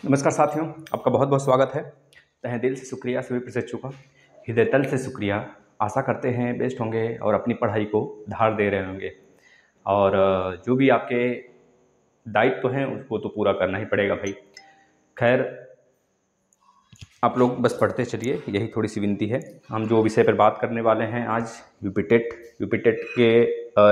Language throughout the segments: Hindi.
नमस्कार साथियों, आपका बहुत बहुत स्वागत है। तहे दिल से शुक्रिया सभी प्रशिक्षकों का, हृदय तल से शुक्रिया। आशा करते हैं बेस्ट होंगे और अपनी पढ़ाई को धार दे रहे होंगे। और जो भी आपके दायित्व हैं उसको तो पूरा करना ही पड़ेगा भाई। खैर, आप लोग बस पढ़ते चलिए, यही थोड़ी सी विनती है। हम जो विषय पर बात करने वाले हैं आज यूपी टेट के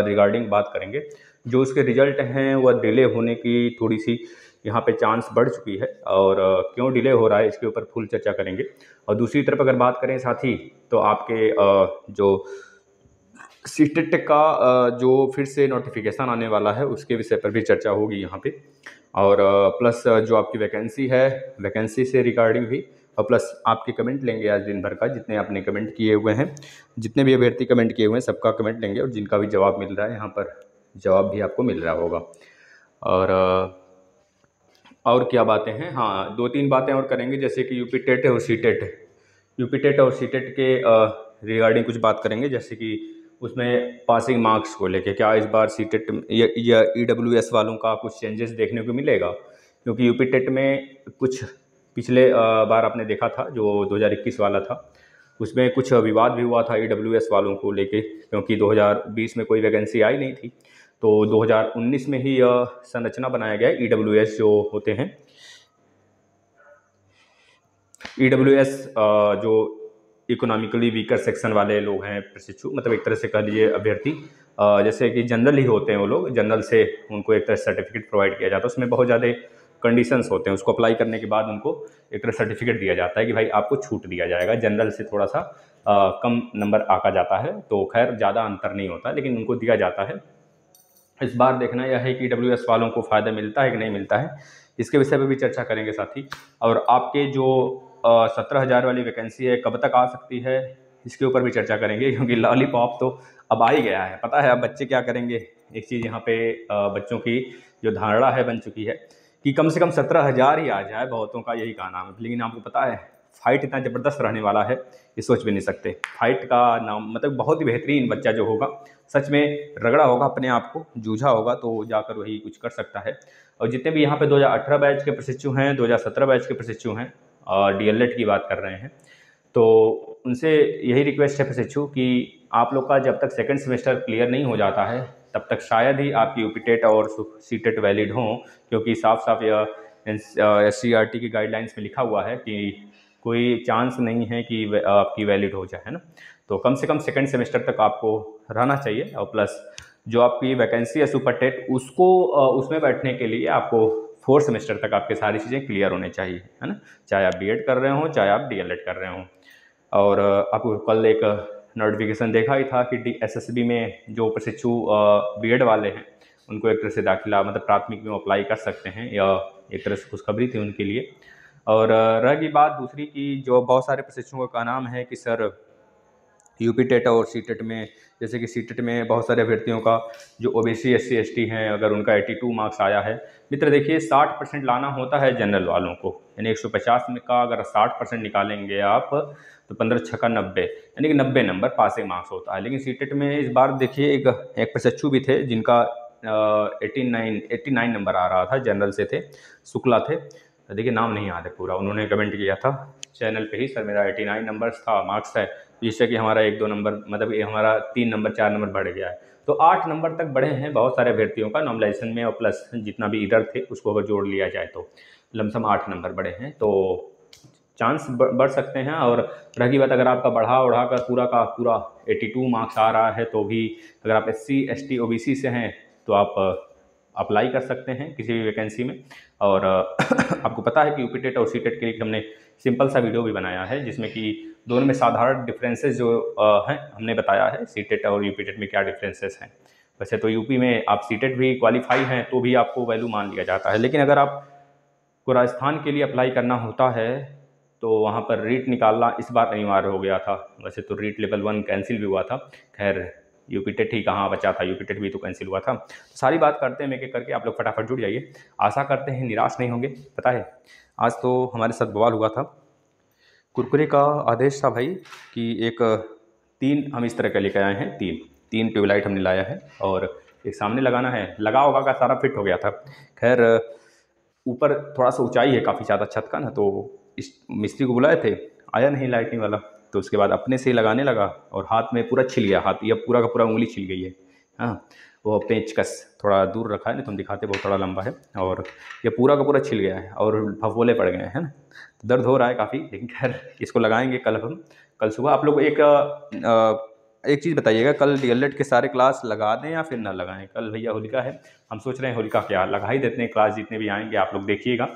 रिगार्डिंग बात करेंगे। जो उसके रिजल्ट हैं वह डिले होने की थोड़ी सी यहाँ पे चांस बढ़ चुकी है, और क्यों डिले हो रहा है इसके ऊपर फुल चर्चा करेंगे। और दूसरी तरफ अगर बात करें साथी, तो आपके जो सीटेट का जो फिर से नोटिफिकेशन आने वाला है उसके विषय पर भी चर्चा होगी यहाँ पे। और प्लस जो आपकी वैकेंसी है, वैकेंसी से रिगार्डिंग भी, और प्लस आपके कमेंट लेंगे आज दिन भर का। जितने आपने कमेंट किए हुए हैं, जितने भी अभ्यर्थी कमेंट किए हुए हैं, सबका कमेंट लेंगे, और जिनका भी जवाब मिल रहा है यहाँ पर जवाब भी आपको मिल रहा होगा। और क्या बातें हैं, हाँ, दो तीन बातें और करेंगे, जैसे कि यूपी टेट और सी टेट के रिगार्डिंग कुछ बात करेंगे। जैसे कि उसमें पासिंग मार्क्स को लेके क्या इस बार सी टेट या EWS वालों का कुछ चेंजेस देखने को मिलेगा, क्योंकि यूपी टेट में कुछ पिछले बार आपने देखा था जो 2021 वाला था, उसमें कुछ विवाद भी हुआ था EWS वालों को लेके, क्योंकि 2020 में कोई वैकेंसी आई नहीं थी। तो 2019 में ही यह संरचना बनाया गया EWS जो होते हैं, EWS जो इकोनॉमिकली वीकर सेक्शन वाले लोग हैं प्रशिक्षु, मतलब एक तरह से कह लीजिए अभ्यर्थी, जैसे कि जनरल ही होते हैं वो लोग, जनरल से उनको एक तरह सर्टिफिकेट प्रोवाइड किया जाता है। उसमें बहुत ज़्यादा कंडीशंस होते हैं, उसको अप्लाई करने के बाद उनको एक तरह सर्टिफिकेट दिया जाता है कि भाई आपको छूट दिया जाएगा। जनरल से थोड़ा सा कम नंबर आका जाता है, तो खैर ज़्यादा अंतर नहीं होता, लेकिन उनको दिया जाता है। इस बार देखना यह है कि EWS वालों को फ़ायदा मिलता है कि नहीं मिलता है, इसके विषय पर भी चर्चा करेंगे साथी। और आपके जो 17,000 वाली वैकेंसी है कब तक आ सकती है, इसके ऊपर भी चर्चा करेंगे, क्योंकि लॉलीपॉप तो अब आ ही गया है। पता है अब बच्चे क्या करेंगे, एक चीज़ यहाँ पे बच्चों की जो धारणा है बन चुकी है कि कम से कम 17,000 ही आ जाए, बहुतों का यही कहना है। लेकिन आपको पता है फाइट इतना ज़बरदस्त रहने वाला है, ये सोच भी नहीं सकते। फाइट का नाम मतलब बहुत ही बेहतरीन बच्चा जो होगा, सच में रगड़ा होगा, अपने आप को जूझा होगा, तो जाकर वही कुछ कर सकता है। और जितने भी यहाँ पे 2018 बैच के प्रशिक्षु हैं, 2017 बैच के प्रशिक्षु हैं, और DLED की बात कर रहे हैं, तो उनसे यही रिक्वेस्ट है प्रशिक्षु कि आप लोग का जब तक सेकंड सेमेस्टर क्लियर नहीं हो जाता है तब तक शायद ही आपकी यूपी टेट और सी टेट वैलिड हों, क्योंकि साफ साफ यह SCERT की गाइडलाइंस में लिखा हुआ है कि कोई चांस नहीं है कि आपकी वैलिड हो जाए, है ना। तो कम से कम सेकंड सेमेस्टर तक आपको रहना चाहिए। और प्लस जो आपकी वैकेंसी है सुपर टेट, उसको उसमें बैठने के लिए आपको 4th सेमेस्टर तक आपके सारी चीज़ें क्लियर होने चाहिए, है ना। चाहे आप BEd कर रहे हो, चाहे आप DLED कर रहे हो। और आपको कल एक नोटिफिकेशन देखा ही था कि SSB में जो प्रशिक्षु BEd वाले हैं उनको एक तरह से दाखिला मतलब प्राथमिक में अप्लाई कर सकते हैं, या एक तरह से खुशखबरी थी उनके लिए। और रही बात दूसरी की, जो बहुत सारे प्रशिक्षुओं का नाम है कि सर यूपी टेट और सी टेट में, जैसे कि सी टेट में बहुत सारे अभ्यर्थियों का जो OBC SC ST हैं, अगर उनका 82 मार्क्स आया है, मित्र देखिए 60% लाना होता है जनरल वालों को, यानी 150 में का अगर 60% निकालेंगे आप तो 15 छक्का 90, यानी कि 90 नंबर पासिंग मार्क्स होता है। लेकिन सी टेट में इस बार देखिए एक प्रशिक्षु भी थे जिनका 89 नंबर आ रहा था, जनरल से थे, शुक्ला थे, देखिए नाम नहीं याद है पूरा, उन्होंने कमेंट किया था चैनल पे ही, सर मेरा 89 नंबर था, मार्क्स है, जिससे कि हमारा 1-2 नंबर मतलब ये हमारा 3 नंबर 4 नंबर बढ़ गया है। तो 8 नंबर तक बढ़े हैं बहुत सारे अभ्यर्थियों का नॉर्मलाइजेशन में, और प्लस जितना भी इधर थे उसको अगर जोड़ लिया जाए तो लमसम 8 नंबर बढ़े हैं। तो चांस बढ़ सकते हैं। और रही बात, अगर आपका बढ़ा उढ़ा कर पूरा का पूरा 82 मार्क्स आ रहा है, तो भी अगर आप SC ST OBC से हैं तो आप अप्लाई कर सकते हैं किसी भी वैकेंसी में। और आपको पता है कि यूपी टेट और सी टेट के लिए हमने सिंपल सा वीडियो भी बनाया है, जिसमें कि दोनों में साधारण डिफरेंसेस जो हैं हमने बताया है, सी टेट और यूपी टेट में क्या डिफरेंसेस हैं। वैसे तो यूपी में आप सी टेट भी क्वालिफाई हैं तो भी आपको वैल्यू मान लिया जाता है, लेकिन अगर आपको राजस्थान के लिए अप्लाई करना होता है तो वहाँ पर रीट निकालना इस बार अनिवार्य हो गया था। वैसे तो रीट लेवल 1 कैंसिल भी हुआ था, खैर यूपी टेट ही कहाँ बचा था, यूपी टेट भी तो कैंसिल हुआ था। तो सारी बात करते हैं एक एक करके, आप लोग फटाफट जुड़ जाइए, आशा करते हैं निराश नहीं होंगे। पता है आज तो हमारे साथ बवाल हुआ था, कुरकुरे का आदेश था भाई कि एक 3 हम इस तरह का लेकर आए हैं, 3 ट्यूबलाइट हमने लाया है, और एक सामने लगाना है, लगा होगा का सारा फिट हो गया था। खैर ऊपर थोड़ा सा ऊंचाई है काफ़ी ज़्यादा छत का ना, तो इस मिस्त्री को बुलाए थे, आया नहीं लाइटनिंग वाला। तो उसके बाद अपने से ही लगाने लगा और हाथ में पूरा छिल गया, हाथ ये पूरा का पूरा उंगली छिल गई है। हाँ, वो पेचकस थोड़ा दूर रखा है ना, तुम दिखाते बहुत थोड़ा लंबा है, और ये पूरा का पूरा छिल गया है और फफोले पड़ गए हैं ना, तो दर्द हो रहा है काफ़ी। लेकिन खैर इसको लगाएंगे कल हम, कल सुबह। आप लोग एक चीज़ बताइएगा, कल डीएलएड के सारे क्लास लगा दें या फिर ना लगाएं? कल भैया होलिका है, हम सोच रहे हैं होलिका क्या लगा ही देते हैं, क्लास जितने भी आएंगे आप लोग देखिएगा।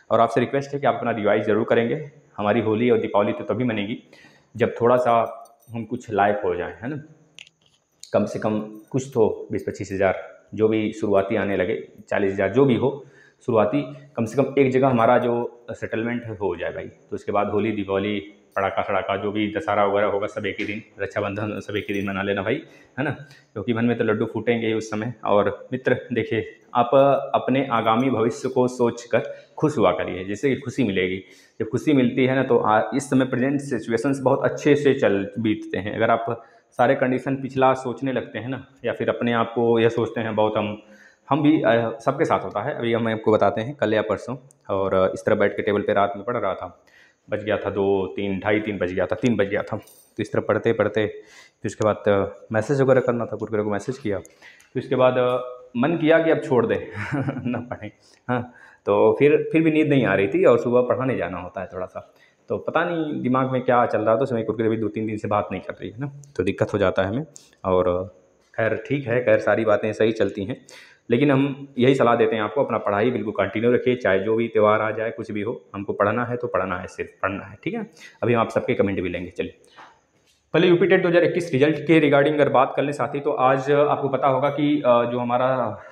और आपसे रिक्वेस्ट है कि आप अपना रिवाइज ज़रूर करेंगे। हमारी होली और दीपावली तो तभी मनेगी जब थोड़ा सा हम कुछ लायक हो जाएं, है ना। कम से कम कुछ तो 20-25 हज़ार जो भी शुरुआती आने लगे, 40 हज़ार जो भी हो शुरुआती, कम से कम एक जगह हमारा जो सेटलमेंट हो जाए भाई। तो उसके बाद होली दीपावली पटाखा सड़ाका जो भी दशहरा वगैरह होगा सब एक ही दिन, रक्षाबंधन सब एक ही दिन मना लेना भाई, है ना। क्योंकि मन में तो लड्डू फूटेंगे ही उस समय। और मित्र देखिए, आप अपने आगामी भविष्य को सोचकर खुश हुआ करिए, जिससे कि खुशी मिलेगी। जब खुशी मिलती है ना, तो इस समय प्रेजेंट सिचुएशंस बहुत अच्छे से बीतते हैं। अगर आप सारे कंडीशन पिछला सोचने लगते हैं ना, या फिर अपने आप को यह सोचते हैं बहुत हम भी सबके साथ होता है। अभी हम आपको बताते हैं, कल या परसों, और इस तरह बैठ के टेबल पे रात में पढ़ रहा था, बज गया था 2, 3, ढाई 3 बज गया था, 3 बज गया था। तो इस तरह पढ़ते पढ़ते फिर उसके बाद मैसेज वगैरह करना था, कुरकुरे को मैसेज किया। फिर उसके बाद मन किया कि अब छोड़ दे ना पढ़ें। हाँ, तो फिर भी नींद नहीं आ रही थी और सुबह पढ़ाने जाना होता है थोड़ा सा, तो पता नहीं दिमाग में क्या चल रहा था। तो उसमें कुरकुरे भी 2-3 दिन से बात नहीं कर रही है ना, तो दिक्कत हो जाता है हमें। और खैर ठीक है, खैर सारी बातें सही चलती हैं, लेकिन हम यही सलाह देते हैं आपको, अपना पढ़ाई बिल्कुल कंटिन्यू रखिए, चाहे जो भी त्यौहार आ जाए, कुछ भी हो, हमको पढ़ना है तो पढ़ना है, सिर्फ पढ़ना है, ठीक है। अभी हम आप सबके कमेंट भी लेंगे। चलिए पहले यूपी टेट 2021 रिजल्ट के रिगार्डिंग अगर बात कर लें साथी, तो आज आपको पता होगा कि जो हमारा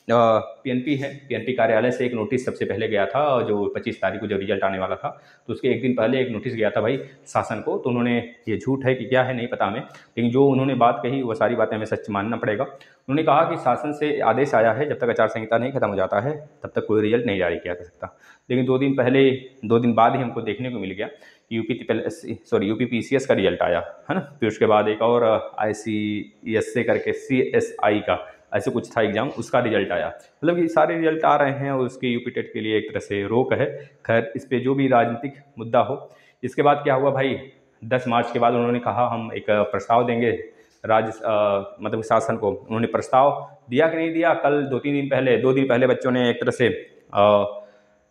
पीएनपी है, पीएनपी कार्यालय से एक नोटिस सबसे पहले गया था, जो 25 तारीख को जो रिजल्ट आने वाला था, तो उसके एक दिन पहले एक नोटिस गया था भाई शासन को। तो उन्होंने, ये झूठ है कि क्या है नहीं पता हमें, लेकिन जो उन्होंने बात कही वो सारी बातें हमें सच मानना पड़ेगा। उन्होंने कहा कि शासन से आदेश आया है, जब तक आचार संहिता नहीं खत्म हो जाता है तब तक कोई रिजल्ट नहीं जारी किया जा सकता। लेकिन 2 दिन बाद ही हमको देखने को मिल गया यूपी पीसीएस का रिजल्ट आया, है ना। फिर उसके बाद एक और ICS से करके CSI का ऐसे कुछ था एग्जाम, उसका रिजल्ट आया। मतलब कि सारे रिजल्ट आ रहे हैं और उसके यूपी टेट के लिए एक तरह से रोक है। खैर इस पर जो भी राजनीतिक मुद्दा हो। इसके बाद क्या हुआ भाई, 10 मार्च के बाद उन्होंने कहा हम एक प्रस्ताव देंगे मतलब शासन को। उन्होंने प्रस्ताव दिया कि नहीं दिया, कल 2 दिन पहले बच्चों ने एक तरह से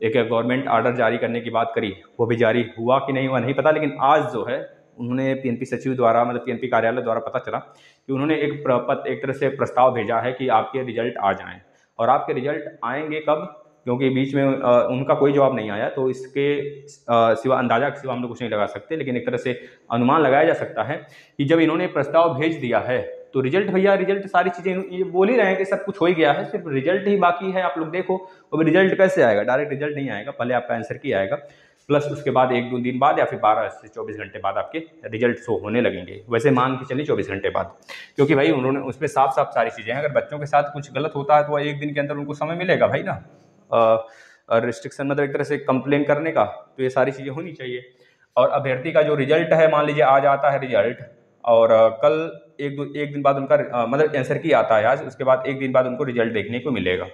एक गवर्नमेंट ऑर्डर जारी करने की बात करी, वो भी जारी हुआ कि नहीं हुआ नहीं पता। लेकिन आज जो है उन्होंने पीएनपी सचिव द्वारा, मतलब पीएनपी कार्यालय द्वारा पता चला कि उन्होंने एक तरह से प्रस्ताव भेजा है कि आपके रिजल्ट आ जाएं। और आपके रिजल्ट आएंगे कब, क्योंकि बीच में उनका कोई जवाब नहीं आया, तो इसके सिवा अंदाजा के सिवा हम लोग कुछ नहीं लगा सकते। लेकिन एक तरह से अनुमान लगाया जा सकता है कि जब इन्होंने प्रस्ताव भेज दिया है तो रिजल्ट, भैया रिजल्ट सारी चीज़ें ये बोल ही रहे हैं कि सब कुछ हो ही गया है, सिर्फ रिजल्ट ही बाकी है। आप लोग देखो अब रिजल्ट कैसे आएगा, डायरेक्ट रिजल्ट नहीं आएगा, पहले आपका आंसर की आएगा, प्लस उसके बाद 1-2 दिन बाद या फिर 12 से 24 घंटे बाद आपके रिजल्ट शो होने लगेंगे। वैसे मान के चलिए 24 घंटे बाद, क्योंकि भाई उन्होंने उसमें साफ साफ सारी चीज़ें हैं। अगर बच्चों के साथ कुछ गलत होता है तो 1 दिन के अंदर उनको समय मिलेगा भाई ना, रिस्ट्रिक्शन मतलब एक तरह से कंप्लेन करने का, तो ये सारी चीज़ें होनी चाहिए। और अभ्यर्थी का जो रिजल्ट है, मान लीजिए आज आता है रिजल्ट और कल एक दिन बाद उनका मतलब आंसर की आता है आज, उसके बाद 1 दिन बाद उनको रिजल्ट देखने को मिलेगा।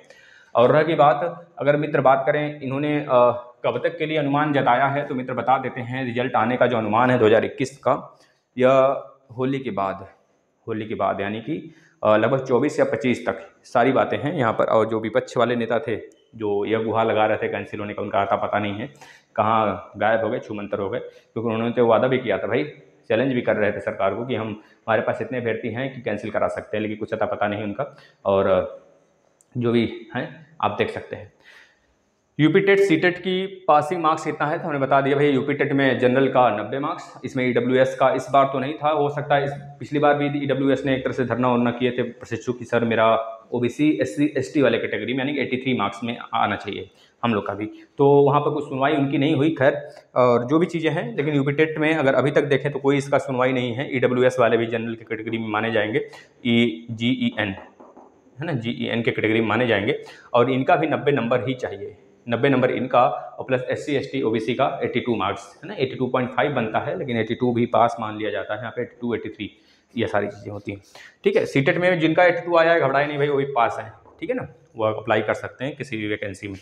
और रह की बात, अगर मित्र बात करें इन्होंने कब तक के लिए अनुमान जताया है, तो मित्र बता देते हैं रिजल्ट आने का जो अनुमान है 2021 का, यह होली के बाद यानी कि लगभग 24 या 25 तक सारी बातें हैं यहाँ पर। और जो विपक्ष वाले नेता थे जो यह गुहार लगा रहे थे कैंसिल होने का, उनका आता पता नहीं है, कहाँ गायब हो गए, छूमंतर हो गए। क्योंकि उन्होंने तो वादा भी किया था भाई, चैलेंज भी कर रहे थे सरकार को कि हमारे पास इतने अभ्यर्थी हैं कि कैंसिल करा सकते हैं, लेकिन कुछ अता पता नहीं उनका। और जो भी हैं आप देख सकते हैं। यूपी टेट सीटेट की पासिंग मार्क्स कितना है, तो हमने बता दिया भाई। यूपी टेट में जनरल का 90 मार्क्स, इसमें ईडब्ल्यूएस का इस बार तो नहीं था, हो सकता है पिछली बार भी ईडब्ल्यूएस ने एक तरह से धरना वरना किए थे प्रशिक्षु की सर मेरा ओबीसी SC/ST वाले कैटेगरी में यानी कि 83 मार्क्स में आना चाहिए हम लोग का भी, तो वहाँ पर कुछ सुनवाई उनकी नहीं हुई। खैर और जो भी चीज़ें हैं, लेकिन यूपी टेट में अगर अभी तक देखें तो कोई इसका सुनवाई नहीं है। ईडब्ल्यूएस वाले भी जनरल की कैटेगरी में माने जाएंगे, GEN है ना, GEN के कैटेगरी में माने जाएंगे, और इनका भी 90 नंबर ही चाहिए, 90 नंबर इनका, और प्लस SC/ST OBC का 82 मार्क्स है ना, 82.5 बनता है, लेकिन 82 भी पास मान लिया जाता है यहाँ पे, 82, 83 ये सारी चीज़ें होती हैं। ठीक है, सीटेट में जिनका 82 आया है घबराए नहीं भाई, वो भी पास है, ठीक है ना, वो अप्लाई कर सकते हैं किसी भी वैकेंसी में।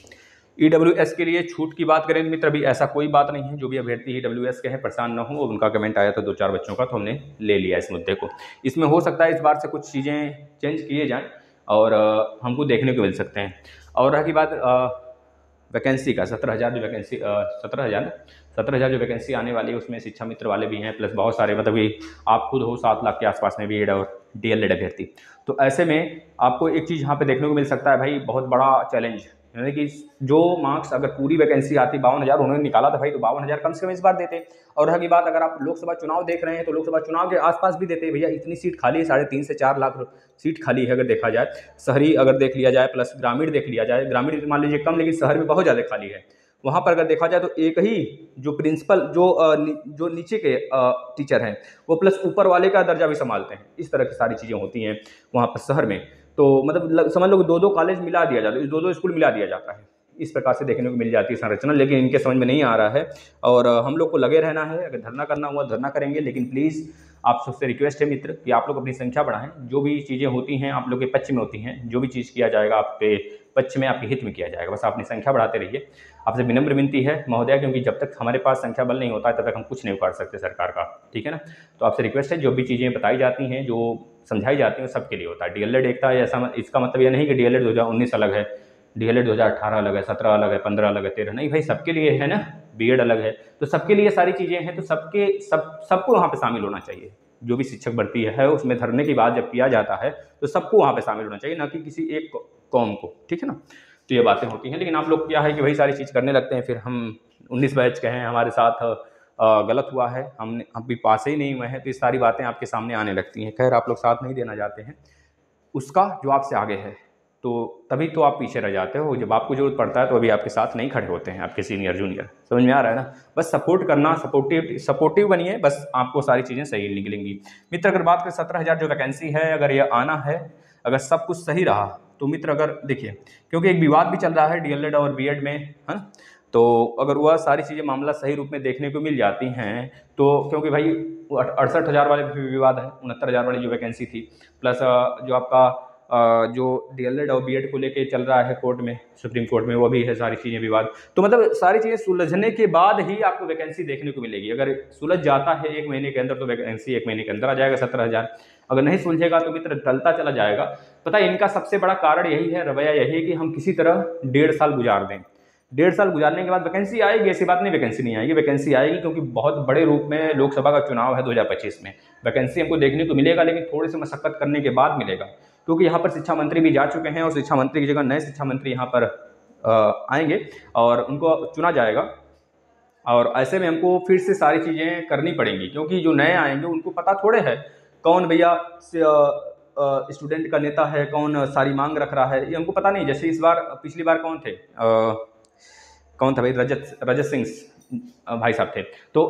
EWS के लिए छूट की बात करें मित्र, अभी ऐसा कोई बात नहीं है। जो भी अभ्यर्थी EWS के हैं परेशान न हो, उनका कमेंट आया था 2-4 बच्चों का, तो हमने ले लिया इस मुद्दे को। इसमें हो सकता है इस बार से कुछ चीज़ें चेंज किए जाएँ और हमको देखने को मिल सकते हैं। और रही बात वैकेंसी का, 17,000 जो वैकेंसी 17,000 जो वैकेंसी आने वाली है उसमें शिक्षा मित्र वाले भी हैं, प्लस बहुत सारे मतलब कि आप खुद हो 7 लाख के आसपास में बीएड और DLED अभ्यर्थी। तो ऐसे में आपको एक चीज़ यहाँ पे देखने को मिल सकता है भाई, बहुत बड़ा चैलेंज, यानी कि जो मार्क्स अगर पूरी वैकेंसी आती 52,000 उन्होंने निकाला था भाई, तो 52,000 कम से कम इस बार देते। और रही बात अगर आप लोकसभा चुनाव देख रहे हैं तो लोकसभा चुनाव के आसपास भी देते भैया, इतनी सीट खाली है, 3.5 से 4 लाख सीट खाली है अगर देखा जाए। शहरी अगर देख लिया जाए प्लस ग्रामीण देख लिया जाए, ग्रामीण मान लीजिए कम, लेकिन शहर में बहुत ज़्यादा खाली है। वहाँ पर अगर देखा जाए तो एक ही जो प्रिंसिपल जो नीचे के टीचर हैं वो प्लस ऊपर वाले का दर्जा भी संभालते हैं। इस तरह की सारी चीज़ें होती हैं वहाँ पर शहर में। तो मतलब समझ लो 2-2 कॉलेज मिला दिया जाता है, 2-2 स्कूल मिला दिया जाता है। इस प्रकार से देखने को मिल जाती है संरचना, लेकिन इनके समझ में नहीं आ रहा है। और हम लोग को लगे रहना है, अगर धरना करना हुआ धरना करेंगे, लेकिन प्लीज़ आप सबसे रिक्वेस्ट है मित्र कि आप लोग अपनी संख्या बढ़ाएं। जो भी चीज़ें होती हैं आप लोग के पक्ष में होती हैं, जो भी चीज़ किया जाएगा आपके पक्ष में, आपके हित में किया जाएगा। बस अपनी संख्या बढ़ाते रहिए। आपसे विनम्र विनती है महोदय, क्योंकि जब तक हमारे पास संख्या बल नहीं होता है तब तक हम कुछ नहीं उखाड़ सकते सरकार का, ठीक है ना। तो आपसे रिक्वेस्ट है, जो भी चीज़ें बताई जाती हैं, जो समझाई जाती हैं, सबके लिए होता है। DLED एकता है, ऐसा इसका मतलब ये नहीं कि DLED 2019 अलग है, DLED 2018 अलग है, 17 अलग है, 15 अलग है, 13 नहीं भाई, सबके लिए है ना। बीएड अलग है, तो सबके लिए सारी चीज़ें हैं, तो सबको वहाँ पे शामिल होना चाहिए। जो भी शिक्षक भर्ती है उसमें धरने की बात जब किया जाता है तो सबको वहाँ पे शामिल होना चाहिए, ना कि किसी एक कौम को, ठीक है ना। तो ये बातें होती हैं, लेकिन आप लोग क्या है कि वही सारी चीज़ करने लगते हैं, फिर हम 19 बैच के हैं, हमारे साथ गलत हुआ है, हम अभी पास ही नहीं हुए हैं, तो ये सारी बातें आपके सामने आने लगती हैं। खैर आप लोग साथ नहीं देना चाहते हैं, उसका जो आपसे आगे है, तो तभी तो आप पीछे रह जाते हो। जब आपको जरूरत पड़ता है तो अभी आपके साथ नहीं खड़े होते हैं आपके सीनियर जूनियर। समझ में आ रहा है ना। बस सपोर्ट करना, सपोर्टिव बनिए, बस आपको सारी चीज़ें सही निकलेंगी। मित्र अगर बात करें 17,000 जो वैकेंसी है, अगर ये आना है, अगर सब कुछ सही रहा तो मित्र अगर देखिए, क्योंकि एक विवाद भी चल रहा है DLED और बीएड में, है ना। तो अगर वह सारी चीज़ें मामला सही रूप में देखने को मिल जाती हैं तो, क्योंकि भाई 68,000 वाले भी विवाद है, 69,000 वाली जो वैकेंसी थी, प्लस जो आपका जो DLED और बीएड को लेके चल रहा है कोर्ट में, सुप्रीम कोर्ट में, वो भी है सारी चीज़ें विवाद। तो मतलब सारी चीज़ें सुलझने के बाद ही आपको वैकेंसी देखने को मिलेगी। अगर सुलझ जाता है 1 महीने के अंदर तो वैकेंसी 1 महीने के अंदर आ जाएगा 17,000। अगर नहीं सुलझेगा तो मित्र टलता चला जाएगा। पता है इनका सबसे बड़ा कारण यही है, रवैया यही है कि हम किसी तरह 1.5 साल गुजार दें। 1.5 साल गुजारने के बाद वैकेंसी आएगी, ऐसी बात नहीं वैकेंसी नहीं आएगी, वैकेंसी आएगी, क्योंकि बहुत बड़े रूप में लोकसभा का चुनाव है 2025 में। वैकेंसी हमको देखने को मिलेगा, लेकिन थोड़ी सी मशक्कत करने के बाद मिलेगा, क्योंकि यहाँ पर शिक्षा मंत्री भी जा चुके हैं और शिक्षा मंत्री की जगह नए शिक्षा मंत्री यहाँ पर आएंगे और उनको चुना जाएगा। और ऐसे में हमको फिर से सारी चीज़ें करनी पड़ेंगी, क्योंकि जो नए आएंगे उनको पता थोड़े है कौन भैया स्टूडेंट का नेता है, कौन सारी मांग रख रहा है, ये हमको पता नहीं। जैसे इस बार, पिछली बार कौन थे, कौन था भाई, रजत सिंह भाई साहब थे। तो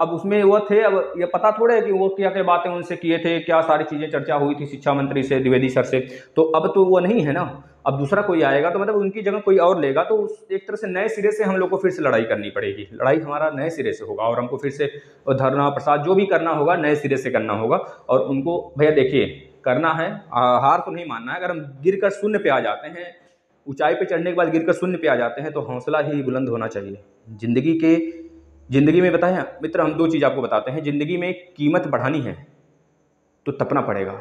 अब उसमें वो थे, अब ये पता थोड़े है कि वो क्या क्या बातें उनसे किए थे, क्या सारी चीज़ें चर्चा हुई थी शिक्षा मंत्री से, द्विवेदी सर से। तो अब तो वो नहीं है ना, अब दूसरा कोई आएगा, तो मतलब उनकी जगह कोई और लेगा, तो एक तरह से नए सिरे से हम लोग को फिर से लड़ाई करनी पड़ेगी। लड़ाई हमारा नए सिरे से होगा और हमको फिर से धरना प्रसाद जो भी करना होगा नए सिरे से करना होगा। और उनको भैया देखिए करना है, हार तो नहीं मानना है। अगर हम गिर कर शून्य पे आ जाते हैं, ऊंचाई पे चढ़ने के बाद गिरकर शून्य पे आ जाते हैं, तो हौसला ही बुलंद होना चाहिए। जिंदगी में बताएं मित्र, हम 2 चीज़ आपको बताते हैं। जिंदगी में कीमत बढ़ानी है तो तपना पड़ेगा।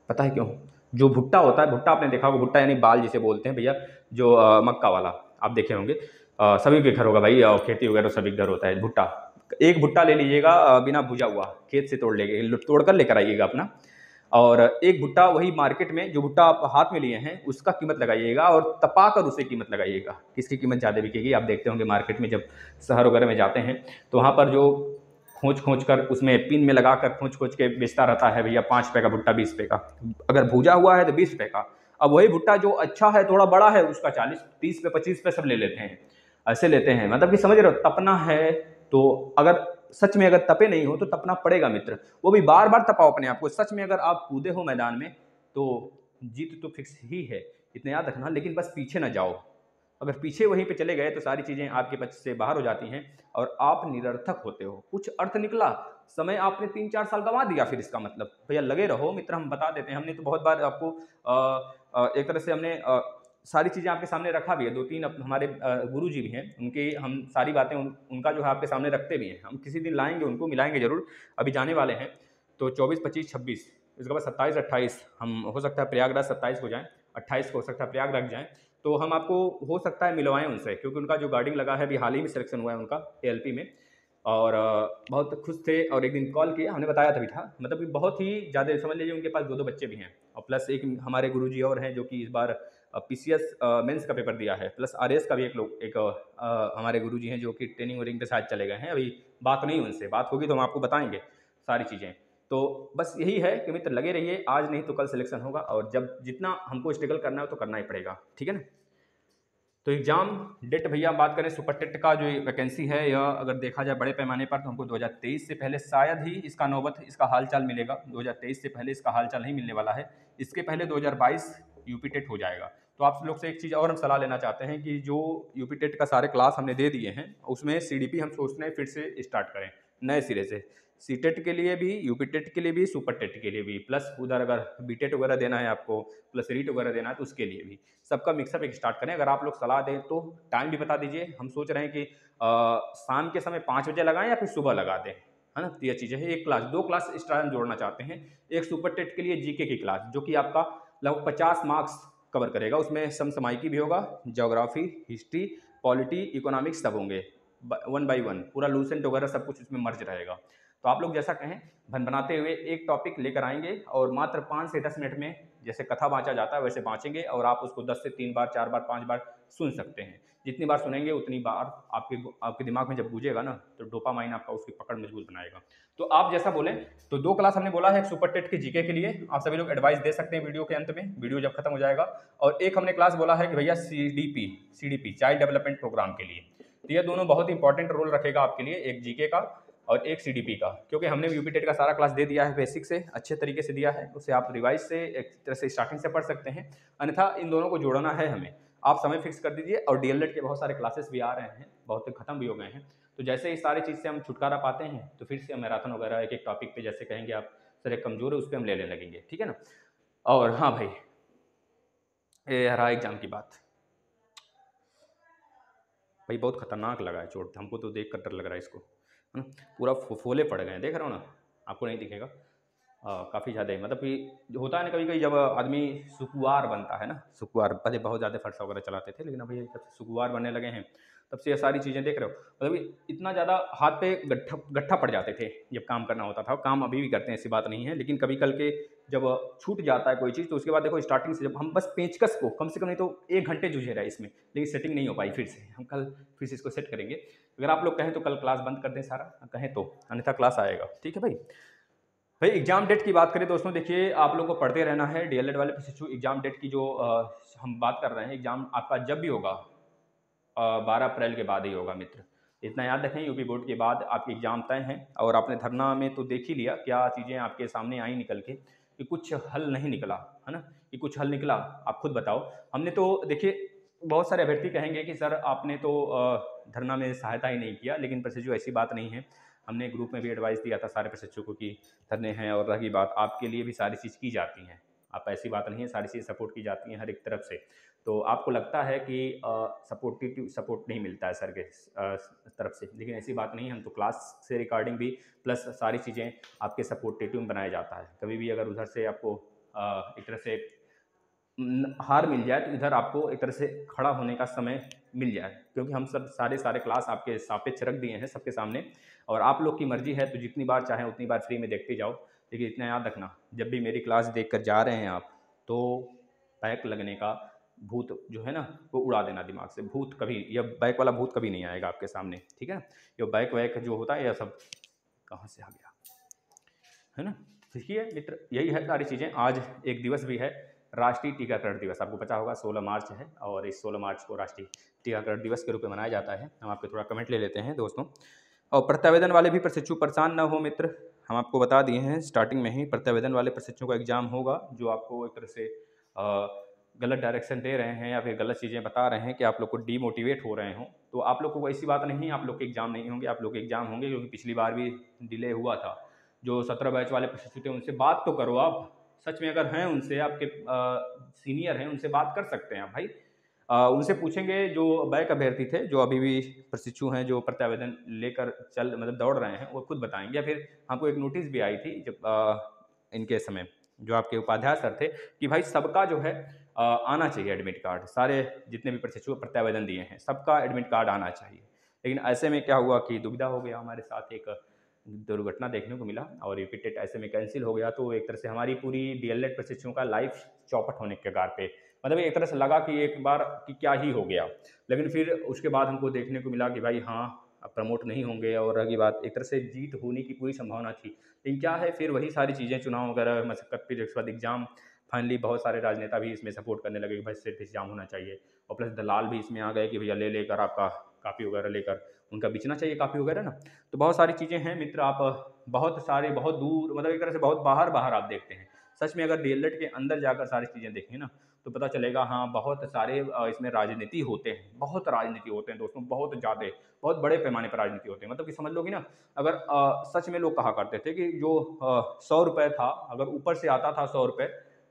पता है क्यों? जो भुट्टा होता है, भुट्टा आपने देखा होगा, भुट्टा यानी बाल जिसे बोलते हैं भैया, जो मक्का वाला आप देखे होंगे, सभी के घर होगा भाई, खेती वगैरह सभी घर होता है भुट्टा। एक भुट्टा ले लीजिएगा बिना भुजा हुआ, खेत से तोड़ कर लेकर आइएगा अपना, और एक भुट्टा वही मार्केट में जो भुट्टा आप हाथ में लिए हैं उसका कीमत लगाइएगा और तपा कर उसे कीमत लगाइएगा। किसकी कीमत ज़्यादा बिकेगी? आप देखते होंगे मार्केट में जब शहर वगैरह में जाते हैं तो वहाँ पर जो खोज कर उसमें पिन में लगा कर खोज के बेचता रहता है भैया, 5 रुपये का भुट्टा 20 रुपये का, अगर भूजा हुआ है तो 20 रुपये का। अब वही भुट्टा जो अच्छा है, थोड़ा बड़ा है, उसका 40, 30 पे 25 रुपये सब ले लेते हैं, ऐसे लेते हैं। मतलब कि समझ रहे हो, तपना है तो अगर सच में अगर तपे नहीं हो तो तपना पड़ेगा मित्र, वो भी बार बार तपाओ अपने आप को। सच में अगर आप कूदे हो मैदान में तो जीत तो फिक्स ही है, इतना याद रखना। लेकिन बस पीछे न जाओ, अगर पीछे वहीं पे चले गए तो सारी चीज़ें आपके पक्ष से बाहर हो जाती हैं और आप निरर्थक होते हो। कुछ अर्थ निकला, समय आपने 3-4 साल गंवा दिया। फिर इसका मतलब भैया लगे रहो मित्र, हम बता देते हैं, हमने तो बहुत बार आपको एक तरह से हमने सारी चीज़ें आपके सामने रखा भी है, 2-3 हमारे गुरु जी भी हैं, उनकी हम सारी बातें उनका जो है आपके सामने रखते भी हैं। हम किसी दिन लाएंगे, उनको मिलाएंगे ज़रूर, अभी जाने वाले हैं। तो 24, 25, 26, इसके बाद 27, 28 हम हो सकता है प्रयागराज 27 को जाएँ, 28 को हो सकता है प्रयागराज जाएँ। तो हम आपको हो सकता है मिलवाएँ उनसे, क्योंकि उनका जो गार्डिंग लगा है अभी हाल ही में सिलेक्शन हुआ है उनका ALP में, और बहुत खुश थे। और एक दिन कॉल किया, हमने बताया तभी था, मतलब कि बहुत ही ज़्यादा समझ लीजिए उनके पास 2-2 बच्चे भी हैं, और प्लस एक हमारे गुरुजी और हैं जो कि इस बार PCS मेंस का पेपर दिया है, प्लस RS का भी एक हमारे गुरुजी हैं जो कि ट्रेनिंग वेनिंग पे शायद चले गए हैं। अभी बात नहीं उनसे, बात होगी तो हम आपको बताएंगे सारी चीज़ें। तो बस यही है कि मित्र लगे रहिए, आज नहीं तो कल सिलेक्शन होगा, और जब जितना हमको स्ट्रगल करना है तो करना ही पड़ेगा, ठीक है ना। तो एग्जाम डेट भैया बात करें सुपर टेट का जो वैकेंसी है, यह अगर देखा जाए बड़े पैमाने पर तो हमको 2023 से पहले शायद ही इसका नौबत इसका हालचाल मिलेगा। 2023 से पहले इसका हालचाल नहीं मिलने वाला है। इसके पहले 2022 यूपी टेट हो जाएगा। तो आप लोग से एक चीज़ और हम सलाह लेना चाहते हैं कि जो यूपी टेट का सारे क्लास हमने दे दिए हैं, उसमें CDP हम सोचते हैं फिर से स्टार्ट करें नए सिरे से। CTET के लिए भी, यूपी टेट के लिए भी, सुपर टेट के लिए भी, प्लस उधर अगर BTET वगैरह देना है आपको, प्लस रीट वगैरह देना है तो उसके लिए भी, सबका मिक्सअप एक स्टार्ट करें। अगर आप लोग सलाह दें तो टाइम भी बता दीजिए। हम सोच रहे हैं कि शाम के समय 5 बजे लगाएं या फिर सुबह लगा दें, है ना। तो ये चीज़ें है, एक क्लास 2 क्लास एक्स्ट्रा हम जोड़ना चाहते हैं। एक सुपर टेट के लिए जीके की क्लास, जो कि आपका लगभग 50 मार्क्स कवर करेगा। उसमें समसामयिकी भी होगा, ज्योग्राफी, हिस्ट्री, पॉलिटी, इकोनॉमिक्स सब होंगे 1 बाई 1, पूरा लूसेंट वगैरह सब कुछ उसमें मर्ज रहेगा। तो आप लोग जैसा कहें बनाते हुए एक टॉपिक लेकर आएंगे, और मात्र 5 से 10 मिनट में जैसे कथा बाँचा जाता है वैसे बाँचेंगे, और आप उसको 10 से 3 बार, 4 बार, 5 बार सुन सकते हैं। जितनी बार सुनेंगे उतनी बार आपके दिमाग में जब गूंजेगा ना, तो डोपामाइन आपका उसकी पकड़ मजबूत बनाएगा। तो आप जैसा बोलें, तो 2 क्लास हमने बोला है, एक सुपर टेट के जीके के लिए आप सभी लोग एडवाइस दे सकते हैं वीडियो के अंत में, वीडियो जब खत्म हो जाएगा। और एक हमने क्लास बोला है कि भैया CDP चाइल्ड डेवलपमेंट प्रोग्राम के लिए। तो ये दोनों बहुत इंपॉर्टेंट रोल रखेगा आपके लिए, एक जीके का और एक CDP का, क्योंकि हमने यूपी टेट का सारा क्लास दे दिया है, बेसिक से अच्छे तरीके से दिया है, उसे आप रिवाइज से एक तरह से स्टार्टिंग से पढ़ सकते हैं। अन्यथा इन दोनों को जोड़ना है हमें। आप समय फिक्स कर दीजिए, और DLED के बहुत सारे क्लासेस भी आ रहे हैं, बहुत खत्म भी हो गए हैं। तो जैसे इस सारी चीज़ से हम छुटकारा पाते हैं, तो फिर से हम मैराथन वगैरह एक एक टॉपिक पे जैसे कहेंगे आप सर एक कमजोर है उस पर हम लेने लगेंगे, ठीक है ना। और हाँ भाई, ये रहा एग्जाम की बात। भाई बहुत खतरनाक लगा है चोट, हमको तो देख कर डर लग रहा है इसको, है ना। पूरा फोले पड़ गए हैं, देख रहे हो ना, आपको नहीं दिखेगा। काफ़ी ज़्यादा ही, मतलब कि जो होता है ना कभी कभी जब आदमी सुकुवार बनता है ना, सुकुवार पहले बहुत ज़्यादा फरसा वगैरह चलाते थे, लेकिन अभी जब से सुकुवार बनने लगे हैं तब से ये सारी चीज़ें देख रहे हो, मतलब कि इतना ज़्यादा हाथ पे गट्ठा पड़ जाते थे जब काम करना होता था। काम अभी भी करते हैं, ऐसी बात नहीं है, लेकिन कभी कल के जब छूट जाता है कोई चीज़, तो उसके बाद देखो स्टार्टिंग से जब हम बस पेचकस को कम से कम नहीं तो 1 घंटे जूझे रहे इसमें, लेकिन सेटिंग नहीं हो पाई। फिर से हम कल फिर से इसको सेट करेंगे। अगर आप लोग कहें तो कल क्लास बंद कर दें सारा, कहें तो, अन्यथा क्लास आएगा, ठीक है भाई। एग्जाम डेट की बात करें दोस्तों, देखिए आप लोगों को पढ़ते रहना है। DLED वाले प्रशिक्षु एग्जाम डेट की जो हम बात कर रहे हैं, एग्जाम आपका जब भी होगा 12 अप्रैल के बाद ही होगा मित्र। इतना याद रखें, यूपी बोर्ड के बाद आपके एग्जाम तय हैं। और आपने धरना में तो देख ही लिया क्या चीज़ें आपके सामने आई निकल के, कि कुछ हल नहीं निकला, है ना, कि कुछ हल निकला, आप खुद बताओ। हमने तो देखिए, बहुत सारे अभ्यर्थी कहेंगे कि सर आपने तो धरना में सहायता ही नहीं किया, लेकिन प्रशिक्षु ऐसी बात नहीं है। हमने ग्रुप में भी एडवाइस दिया था सारे प्रशिक्षकों की, धरने हैं, और रही बात आपके लिए भी सारी चीज़ की जाती हैं। आप ऐसी बात नहीं है, सारी चीज़ सपोर्ट की जाती हैं हर एक तरफ से। तो आपको लगता है कि सपोर्ट नहीं मिलता है सर के तरफ से, लेकिन ऐसी बात नहीं है। हम तो क्लास से रिकॉर्डिंग भी प्लस सारी चीज़ें आपके सपोर्टेटिव में बनाया जाता है। कभी भी अगर उधर से आपको एक तरह से हार मिल जाए, तो इधर आपको एक तरह से खड़ा होने का समय मिल जाए, क्योंकि हम सब सारे क्लास आपके सापेक्ष रख दिए हैं सबके सामने। और आप लोग की मर्जी है, तो जितनी बार चाहें उतनी बार फ्री में देखते जाओ। लेकिन इतना याद रखना, जब भी मेरी क्लास देख कर जा रहे हैं आप, तो बैक लगने का भूत जो है ना, वो उड़ा देना दिमाग से। भूत कभी, यह बैक वाला भूत कभी नहीं आएगा आपके सामने, ठीक है ना। ये बैक वैक जो होता है, यह सब कहाँ से आ गया, है ना। देखिए मित्र, यही है सारी चीज़ें। आज एक दिवस भी है, राष्ट्रीय टीकाकरण दिवस। आपको पता होगा 16 मार्च है, और इस 16 मार्च को राष्ट्रीय टीकाकरण दिवस के रूप में मनाया जाता है। हम आपके थोड़ा कमेंट ले लेते हैं दोस्तों। और प्रत्यावेदन वाले भी प्रशिक्षु परेशान न हो मित्र, हम आपको बता दिए हैं स्टार्टिंग में ही, प्रत्यावेदन वाले प्रशिक्षुओं का एग्जाम होगा, जो आपको एक तरह से गलत डायरेक्शन दे रहे हैं या फिर गलत चीज़ें बता रहे हैं कि आप लोग को डीमोटिवेट हो रहे हों। तो आप लोग को ऐसी बात नहीं, आप लोग के एग्जाम नहीं होंगे, आप लोग के एग्जाम होंगे, क्योंकि पिछली बार भी डिले हुआ था। जो 17 बैच वाले प्रशिक्षु थे, उनसे बात तो करो आप, सच में अगर हैं उनसे, आपके सीनियर हैं, उनसे बात कर सकते हैं आप भाई। उनसे पूछेंगे जो बैक अभ्यर्थी थे, जो अभी भी प्रशिक्षु हैं, जो प्रत्यावेदन लेकर मतलब दौड़ रहे हैं, वो खुद बताएंगे। या फिर हमको एक नोटिस भी आई थी जब इनके समय जो आपके उपाध्याय सर थे कि भाई सबका जो है आना चाहिए एडमिट कार्ड, सारे जितने भी प्रशिक्षु प्रत्यावेदन दिए हैं सबका एडमिट कार्ड आना चाहिए। लेकिन ऐसे में क्या हुआ कि दुविधा हो गया, हमारे साथ एक दुर्घटना देखने को मिला और रिपीटेड ऐसे में कैंसिल हो गया। तो एक तरह से हमारी पूरी डीएलएड प्रशिक्षुओं का लाइफ चौपट होने के कगार पे, मतलब एक तरह से लगा कि एक बार कि क्या ही हो गया। लेकिन फिर उसके बाद हमको देखने को मिला कि भाई हाँ अब प्रमोट नहीं होंगे, और रही बात एक तरह से जीत होने की पूरी संभावना थी। लेकिन क्या है, फिर वही सारी चीज़ें चुनाव वगैरह मशक्कत, फिर उसके बाद एग्जाम, फाइनली बहुत सारे राजनेता भी इसमें सपोर्ट करने लगे कि भाई सिर्फ एग्जाम होना चाहिए। और प्लस दलाल भी इसमें आ गए कि भैया ले लेकर आपका कापी वगैरह लेकर उनका बेचना चाहिए कापी वगैरह ना। तो बहुत सारी चीज़ें हैं मित्र, आप बहुत सारे बहुत दूर, मतलब एक तरह से बहुत बाहर बाहर आप देखते हैं। सच में अगर डीएलएड के अंदर जाकर सारी चीज़ें देखें ना तो पता चलेगा हाँ बहुत सारे इसमें राजनीति होते हैं, बहुत राजनीति होते हैं दोस्तों, बहुत ज़्यादा, बहुत बड़े पैमाने पर राजनीति होते हैं। मतलब कि समझ लो कि ना, अगर सच में लोग कहा करते थे कि जो 100 रुपये था, अगर ऊपर से आता था 100 रुपये,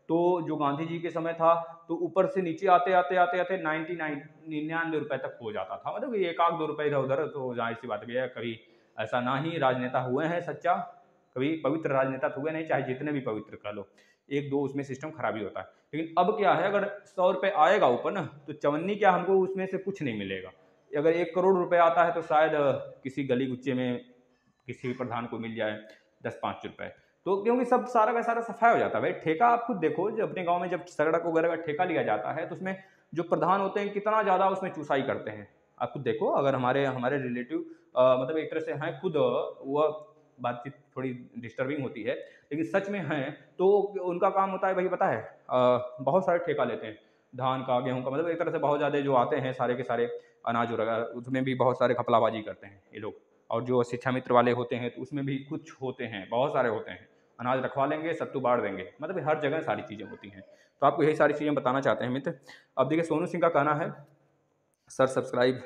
तो जो गांधी जी के समय था तो ऊपर से नीचे आते आते आते आते 99 रुपये तक हो जाता था। मतलब ये 1-2 रुपये इधर उधर, तो जाहिर सी बात है कभी ऐसा ना ही राजनेता हुए हैं सच्चा, कभी पवित्र राजनेता हुए नहीं, चाहे जितने भी पवित्र कह लो, एक दो उसमें सिस्टम खराब ही होता है। लेकिन अब क्या है, अगर 100 रुपये आएगा ऊपर ना तो चवन्नी क्या, हमको उसमें से कुछ नहीं मिलेगा। अगर 1 करोड़ रुपये आता है तो शायद किसी गली गुच्चे में किसी भी प्रधान को मिल जाए 10-5 रुपये। तो क्योंकि सब सारा का सारा सफाया हो जाता है भाई। ठेका आप खुद देखो, जब अपने गांव में जब सड़क वगैरह का ठेका लिया जाता है तो उसमें जो प्रधान होते हैं कितना ज़्यादा उसमें चूसाई करते हैं। आप खुद देखो, अगर हमारे हमारे रिलेटिव मतलब एक तरह से हैं खुद, वह बातचीत थोड़ी डिस्टर्बिंग होती है लेकिन सच में हैं, तो उनका काम होता है भाई पता है, बहुत सारे ठेका लेते हैं धान का, गेहूं का, मतलब एक तरह से बहुत ज़्यादा जो आते हैं सारे के सारे अनाज वगैरह, उसमें भी बहुत सारे घपलाबाजी करते हैं ये लोग। और जो शिक्षा मित्र वाले होते हैं तो उसमें भी कुछ होते हैं, बहुत सारे होते हैं, अनाज रखवा लेंगे, सत्तू बाढ़ देंगे, मतलब हर जगह सारी चीज़ें होती हैं। तो आपको यही सारी चीज़ें बताना चाहते हैं मित्र। अब देखिए सोनू सिंह का कहना है सर सब्सक्राइब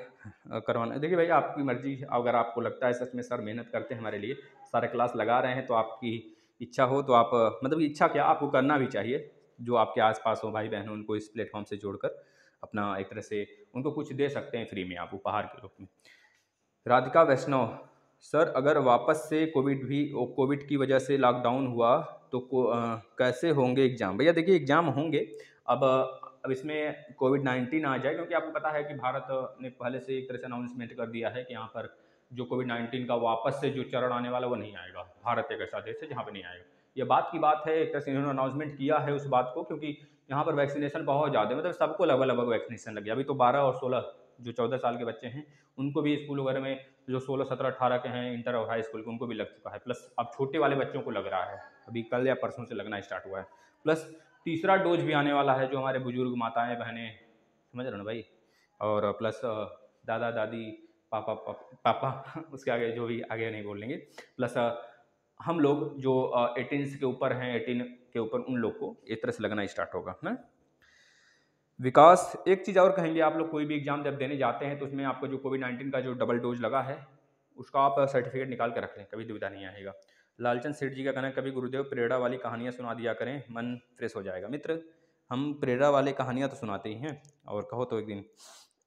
करवाना। देखिए भाई आपकी मर्जी, अगर आपको लगता है सच में सर मेहनत करते हैं हमारे लिए, सारे क्लास लगा रहे हैं, तो आपकी इच्छा हो तो आप मतलब इच्छा क्या, आपको करना भी चाहिए। जो आपके आसपास हो भाई बहन, उनको इस प्लेटफॉर्म से जोड़कर अपना एक तरह से उनको कुछ दे सकते हैं फ्री में आप उपहार के रूप में। राधिका वैष्णव, सर अगर वापस से कोविड की वजह से लॉकडाउन हुआ तो कैसे होंगे एग्ज़ाम? भैया देखिए एग्ज़ाम होंगे। अब इसमें कोविड-19 आ जाए, क्योंकि आपको पता है कि भारत ने पहले से एक तरह से अनाउंसमेंट कर दिया है कि यहाँ पर जो कोविड-19 का वापस से जो चरण आने वाला वो नहीं आएगा। भारत एक ऐसा देश है जहाँ पे नहीं आएगा। ये बात की बात है, एक तरह से इन्होंने अनाउंसमेंट किया है उस बात को, क्योंकि यहाँ पर वैक्सीनेशन बहुत ज़्यादा है, मतलब सबको लगभग वैक्सीनेशन लग गया। अभी तो 12 और 16 जो 14 साल के बच्चे हैं उनको भी स्कूल वगैरह में, जो 16, 17, 18 के हैं इंटर और हाई स्कूल के, उनको भी लग चुका है। प्लस अब छोटे वाले बच्चों को लग रहा है, अभी कल या परसों से लगना स्टार्ट हुआ है। प्लस तीसरा डोज भी आने वाला है, जो हमारे बुजुर्ग माताएं बहनें, समझ रहे हो ना भाई, और प्लस दादा दादी पापा पापा उसके आगे जो भी आगे नहीं बोल लेंगे, प्लस हम लोग जो 18 के ऊपर हैं, 18 के ऊपर उन लोग को एक तरह से लगना स्टार्ट होगा ना। विकास, एक चीज़ और कहेंगे, आप लोग कोई भी एग्जाम जब देने जाते हैं तो उसमें आपको जो कोविड-19 का जो डबल डोज लगा है उसका आप सर्टिफिकेट निकाल के रख लें, कभी दुविधा नहीं आएगा। लालचंद सेठ जी का कहना है कभी गुरुदेव प्रेरणा वाली कहानियाँ सुना दिया करें, मन फ्रेश हो जाएगा। मित्र हम प्रेरणा वाली कहानियाँ तो सुनाते ही हैं, और कहो तो एक दिन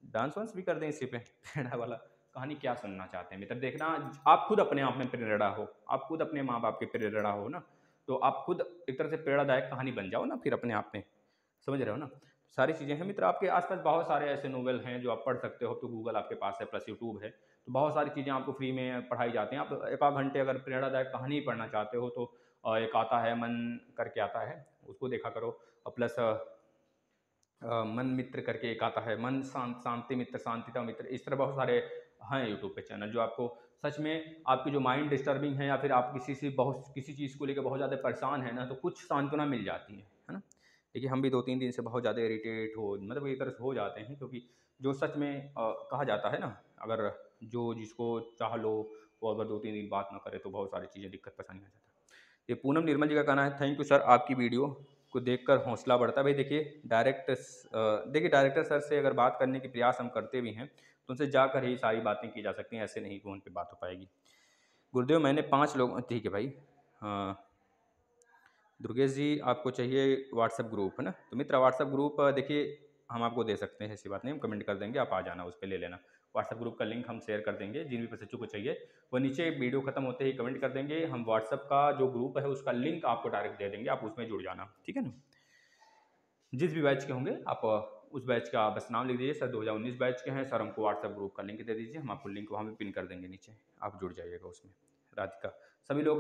डांस वांस भी कर दें इसी पे। प्रेरणा वाला कहानी क्या सुनना चाहते हैं मित्र? देखना, आप खुद अपने आप में प्रेरणा हो, आप खुद अपने माँ बाप के प्रेरणा हो ना, तो आप खुद एक तरह से प्रेरणादायक कहानी बन जाओ ना फिर अपने आप में, समझ रहे हो ना। सारी चीज़ें हैं मित्र, आपके आसपास बहुत सारे ऐसे नोवेल हैं जो आप पढ़ सकते हो। तो गूगल आपके पास है, प्लस यूट्यूब है, तो बहुत सारी चीज़ें आपको फ्री में पढ़ाई जाती हैं। आप एक आध घंटे अगर प्रेरणादायक कहानी पढ़ना चाहते हो तो एक आता है मन करके आता है, उसको देखा करो। और प्लस मन मित्र करके एक आता है, मन शांति मित्र, शांतिता मित्र, इस तरह बहुत सारे हैं यूट्यूब पे चैनल जो आपको सच में आपकी जो माइंड डिस्टर्बिंग है या फिर आप किसी चीज़ को लेकर बहुत ज़्यादा परेशान है ना, तो कुछ सांत्वना मिल जाती है ना। देखिए हम भी 2-3 दिन से बहुत ज़्यादा इरिटेट हो, मतलब एक तरह से हो जाते हैं, क्योंकि जो सच में कहा जाता है ना, अगर जो जिसको चाह लो वो अगर 2-3 दिन बात ना करे तो बहुत सारी चीज़ें दिक्कत परेशानी आ जाता है। ये पूनम निर्मल जी का कहना है थैंक यू सर, आपकी वीडियो को देखकर हौसला बढ़ता है। भाई देखिए डायरेक्टर सर से अगर बात करने की प्रयास हम करते भी हैं तो उनसे जाकर ही सारी बातें की जा सकती हैं, ऐसे नहीं फ़ोन पे बात हो पाएगी। गुरुदेव मैंने 5 लोग, ठीक है भाई। हाँ दुर्गेश जी, आपको चाहिए व्हाट्सएप ग्रुप है ना, तो मित्र व्हाट्सएप ग्रुप देखिए हम आपको दे सकते हैं, ऐसी बात नहीं, हम कमेंट कर देंगे, आप आ जाना, उस पर ले लेना। व्हाट्सएप ग्रुप का लिंक हम शेयर कर देंगे, जिन भी प्रशिक्षु को चाहिए वो नीचे वीडियो खत्म होते ही कमेंट कर देंगे। हम व्हाट्सएप का जो ग्रुप है उसका लिंक आपको डायरेक्ट दे देंगे, आप उसमें जुड़ जाना, ठीक है ना। जिस भी बैच के होंगे आप उस बैच का बस नाम लिख दीजिए, सर 2019 बैच के हैं सर, हमको व्हाट्सएप ग्रुप का लिंक दे दीजिए, हम आपको लिंक वहाँ पे पिन कर देंगे नीचे, आप जुड़ जाइएगा उसमें। राधिका, सभी लोग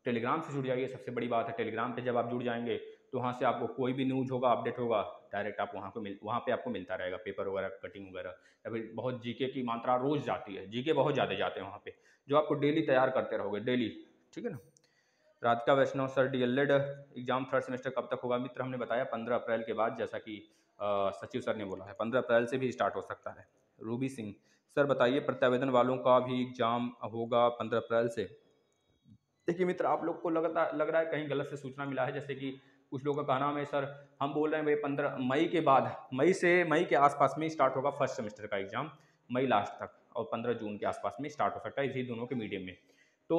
टेलीग्राम से जुड़ जाइए, सबसे बड़ी बात है टेलीग्राम पे जब आप जुड़ जाएंगे तो वहाँ से आपको कोई भी न्यूज़ होगा, अपडेट होगा, डायरेक्ट आप वहाँ पे आपको मिलता रहेगा, पेपर वगैरह कटिंग वगैरह, या फिर बहुत जीके की मात्रा रोज़ जाती है, जीके बहुत ज़्यादा जाते हैं वहाँ पे, जो आपको डेली तैयार करते रहोगे डेली, ठीक है ना। Radhika Vaishnav, sir DElEd exam third semester कब तक होगा? मित्र, हमने बताया 15 अप्रैल के बाद, जैसा कि सचिव सर ने बोला है 15 अप्रैल से भी स्टार्ट हो सकता है। रूबी सिंह, सर बताइए प्रत्यावेदन वालों का भी एग्जाम होगा 15 अप्रैल से? देखिए मित्र, आप लोग को लग रहा है कहीं गलत से सूचना मिला है, जैसे कि कुछ लोगों का कहना है सर, हम बोल रहे हैं भाई 15 मई के बाद, मई के आसपास में स्टार्ट होगा फर्स्ट सेमेस्टर का एग्जाम, मई लास्ट तक, और 15 जून के आसपास में स्टार्ट हो सकता है, इसी दोनों के मीडियम में। तो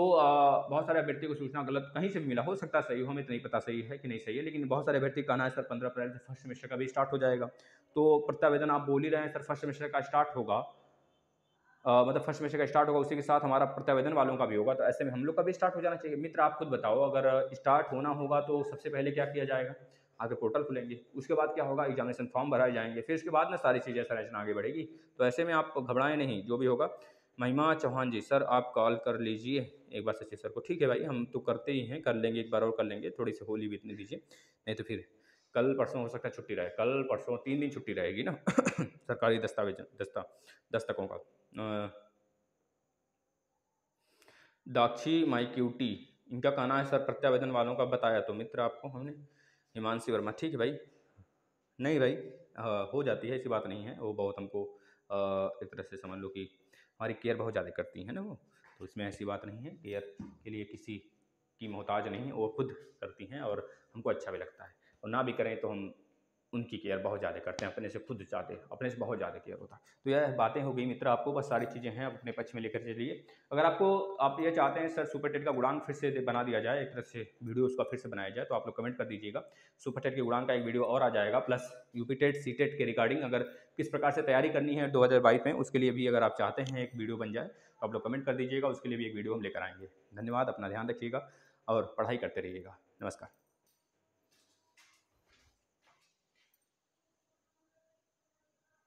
बहुत सारे अभ्यर्थी को सूचना गलत कहीं से भी मिला, हो सकता है सही हो, हमें तो नहीं पता सही है कि नहीं सही है, लेकिन बहुत सारे अभ्यर्थी का कहना है सर 15 अप्रैल से फर्स्ट सेमेस्टर का भी स्टार्ट हो जाएगा। तो प्रत्यावेदन आप बोल ही रहे हैं सर फर्स्ट सेमेस्टर का स्टार्ट होगा, मतलब फर्स्ट सेमेस्टर का स्टार्ट होगा, उसी के साथ हमारा प्रत्यावेदन वालों का भी होगा, तो ऐसे में हम लोग का भी स्टार्ट हो जाना चाहिए। मित्र, आप खुद बताओ, अगर स्टार्ट होना होगा तो सबसे पहले क्या किया जाएगा? आगे पोर्टल खुलेंगे, उसके बाद क्या होगा, एग्जामिनेशन फॉर्म भराए जाएंगे, फिर उसके बाद ना सारी चीज़ें संरचना आगे बढ़ेगी। तो ऐसे में आप घबराएं नहीं, जो भी होगा। महिमा चौहान जी, सर आप कॉल कर लीजिए एक बार सचिव सर को। ठीक है भाई, हम तो करते ही हैं, कर लेंगे, एक बार और कर लेंगे, थोड़ी सी होली बीतने दीजिए, नहीं तो फिर कल परसों हो सकता है छुट्टी रहे, कल परसों 3 दिन छुट्टी रहेगी ना सरकारी दस्तकों का। दाक्षी माई क्यूटी, इनका कहना है सर प्रत्यावेदन वालों का बताया तो मित्र आपको हमने। हिमांशी वर्मा, ठीक है भाई, नहीं भाई, हो जाती है, ऐसी बात नहीं है, वो बहुत हमको एक तरह से समझ लो कि हमारी केयर बहुत ज़्यादा करती है ना वो, तो इसमें ऐसी बात नहीं है, केयर के लिए किसी की मोहताज नहीं है, वो खुद करती हैं और हमको अच्छा भी लगता है, और ना भी करें तो हम उनकी केयर बहुत ज़्यादा करते हैं, अपने से खुद ज़्यादा, अपने से बहुत ज़्यादा केयर होता है। तो यह बातें हो गई मित्र, आपको बस सारी चीज़ें हैं, आप अपने पक्ष में लेकर चलिए। अगर आप ये चाहते हैं सर सुपर टेट का गुणांक फिर से बना दिया जाए, एक तरह से वीडियो उसका फिर से बनाया जाए, तो आप लोग कमेंट कर दीजिएगा। सुपर टेट के गुणांक का एक वीडियो और आ जाएगा, plus UP TET CTET के रिगार्डिंग अगर किस प्रकार से तैयारी करनी है 2022 में, उसके लिए भी अगर आप चाहते हैं एक वीडियो बन जाए तो आप लोग कमेंट कर दीजिएगा, उसके लिए भी एक वीडियो हम लेकर आएंगे। धन्यवाद, अपना ध्यान रखिएगा और पढ़ाई करते रहिएगा। नमस्कार।